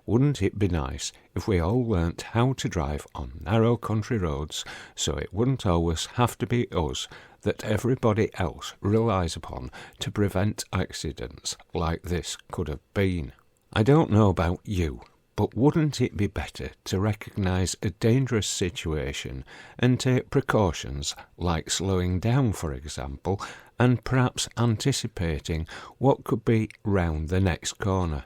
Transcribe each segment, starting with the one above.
Wouldn't it be nice if we all learnt how to drive on narrow country roads, so it wouldn't always have to be us that everybody else relies upon to prevent accidents like this could have been? I don't know about you, but wouldn't it be better to recognise a dangerous situation and take precautions like slowing down, for example, and perhaps anticipating what could be round the next corner?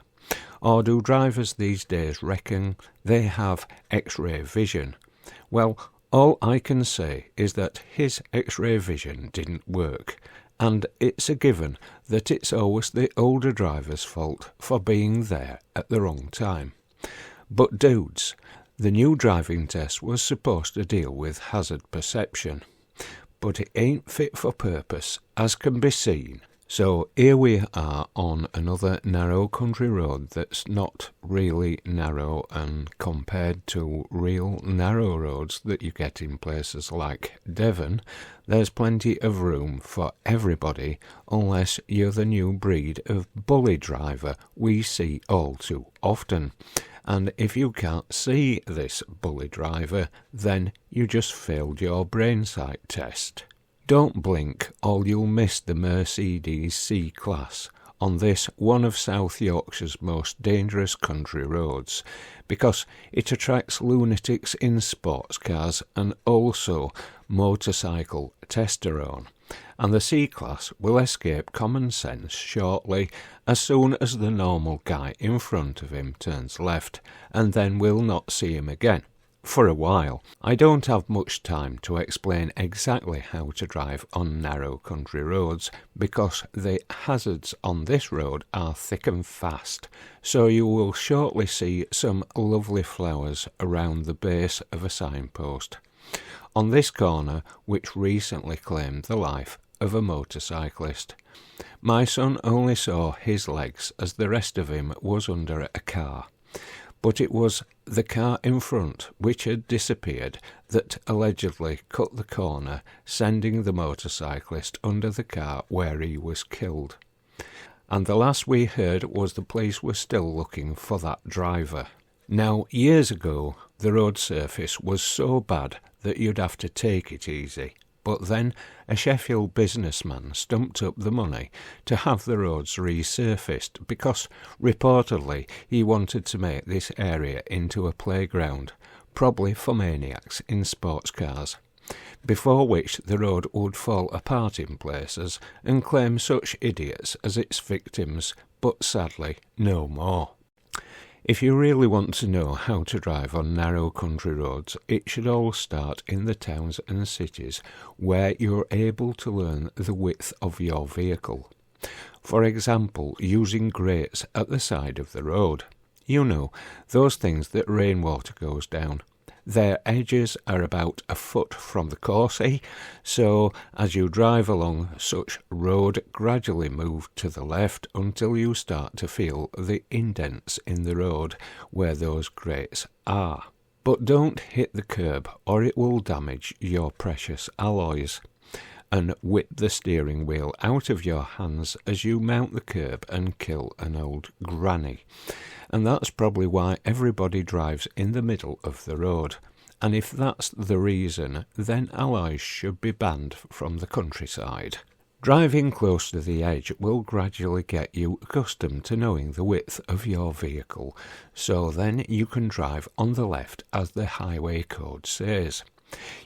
Or do drivers these days reckon they have X-ray vision? Well, all I can say is that his X-ray vision didn't work, and it's a given that it's always the older driver's fault for being there at the wrong time. But dudes, the new driving test was supposed to deal with hazard perception, but it ain't fit for purpose, as can be seen. So here we are on another narrow country road that's not really narrow, and compared to real narrow roads that you get in places like Devon, there's plenty of room for everybody unless you're the new breed of bully driver we see all too often. And if you can't see this bully driver, then you just failed your brain sight test. Don't blink or you'll miss the Mercedes C-Class on this one of South Yorkshire's most dangerous country roads, because it attracts lunatics in sports cars and also motorcycle testosterone. And the C-Class will escape common sense shortly as soon as the normal guy in front of him turns left, and then we'll not see him again. For a while. I don't have much time to explain exactly how to drive on narrow country roads, because the hazards on this road are thick and fast, so you will shortly see some lovely flowers around the base of a signpost. On this corner, which recently claimed the life of a motorcyclist, my son only saw his legs as the rest of him was under a car. But it was the car in front, which had disappeared, that allegedly cut the corner, sending the motorcyclist under the car where he was killed. And the last we heard was the police were still looking for that driver. Now, years ago, the road surface was so bad that you'd have to take it easy. But then a Sheffield businessman stumped up the money to have the roads resurfaced because, reportedly, he wanted to make this area into a playground, probably for maniacs in sports cars, before which the road would fall apart in places and claim such idiots as its victims, but sadly no more. If you really want to know how to drive on narrow country roads, it should all start in the towns and cities where you're able to learn the width of your vehicle. For example, using grates at the side of the road. You know, those things that rainwater goes down. Their edges are about a foot from the corsie, so as you drive along such road, gradually move to the left until you start to feel the indents in the road where those grates are. But don't hit the curb or it will damage your precious alloys, and whip the steering wheel out of your hands as you mount the curb and kill an old granny. And that's probably why everybody drives in the middle of the road. And if that's the reason, then alloys should be banned from the countryside. Driving close to the edge will gradually get you accustomed to knowing the width of your vehicle, so then you can drive on the left as the highway code says.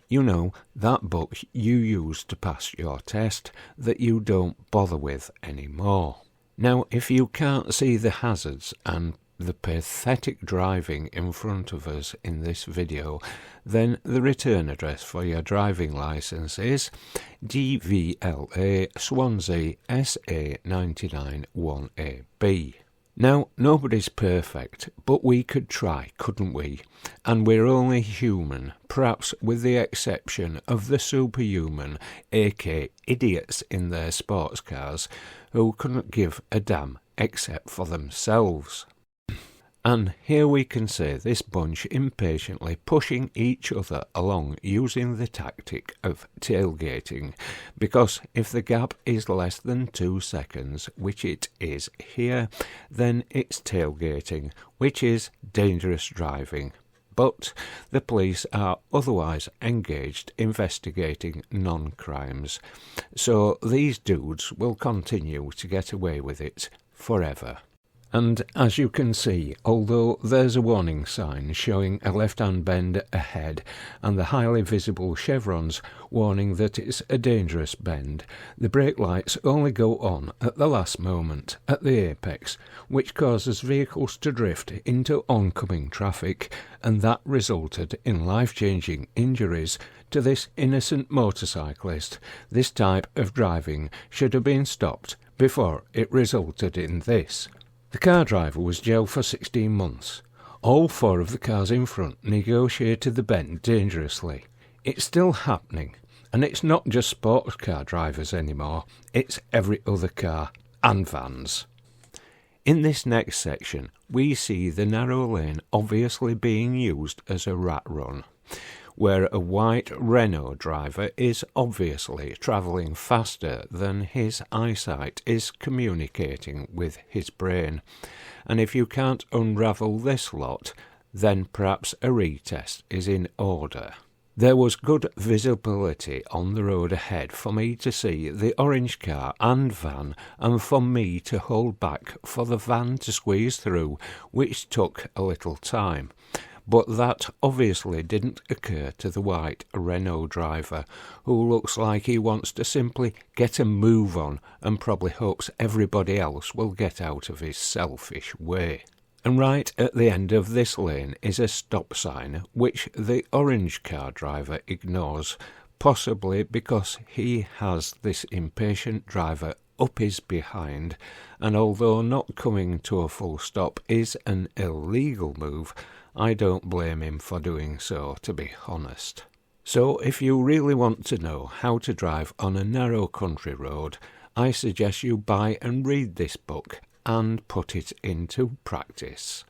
You know, that book you used to pass your test that you don't bother with anymore. Now, if you can't see the hazards and the pathetic driving in front of us in this video, then the return address for your driving licence is DVLA Swansea SA99 1AB. Now, nobody's perfect, but we could try, couldn't we? And we're only human, perhaps with the exception of the superhuman, aka idiots in their sports cars, who couldn't give a damn except for themselves. And here we can see this bunch impatiently pushing each other along using the tactic of tailgating, because if the gap is less than 2 seconds, which it is here, then it's tailgating, which is dangerous driving. But the police are otherwise engaged investigating non-crimes, so these dudes will continue to get away with it forever. And as you can see, although there's a warning sign showing a left-hand bend ahead and the highly visible chevrons warning that it's a dangerous bend, the brake lights only go on at the last moment, at the apex, which causes vehicles to drift into oncoming traffic, and that resulted in life-changing injuries to this innocent motorcyclist. This type of driving should have been stopped before it resulted in this. The car driver was jailed for 16 months. All 4 of the cars in front negotiated the bend dangerously. It's still happening, and it's not just sports car drivers anymore, it's every other car and vans. In this next section, we see the narrow lane obviously being used as a rat run, where a white Renault driver is obviously travelling faster than his eyesight is communicating with his brain. And if you can't unravel this lot, then perhaps a retest is in order. There was good visibility on the road ahead for me to see the orange car and van, and for me to hold back for the van to squeeze through, which took a little time. But that obviously didn't occur to the white Renault driver, who looks like he wants to simply get a move on and probably hopes everybody else will get out of his selfish way. And right at the end of this lane is a stop sign, which the orange car driver ignores, possibly because he has this impatient driver up his behind, and although not coming to a full stop is an illegal move, I don't blame him for doing so, to be honest. So if you really want to know how to drive on a narrow country road, I suggest you buy and read this book and put it into practice.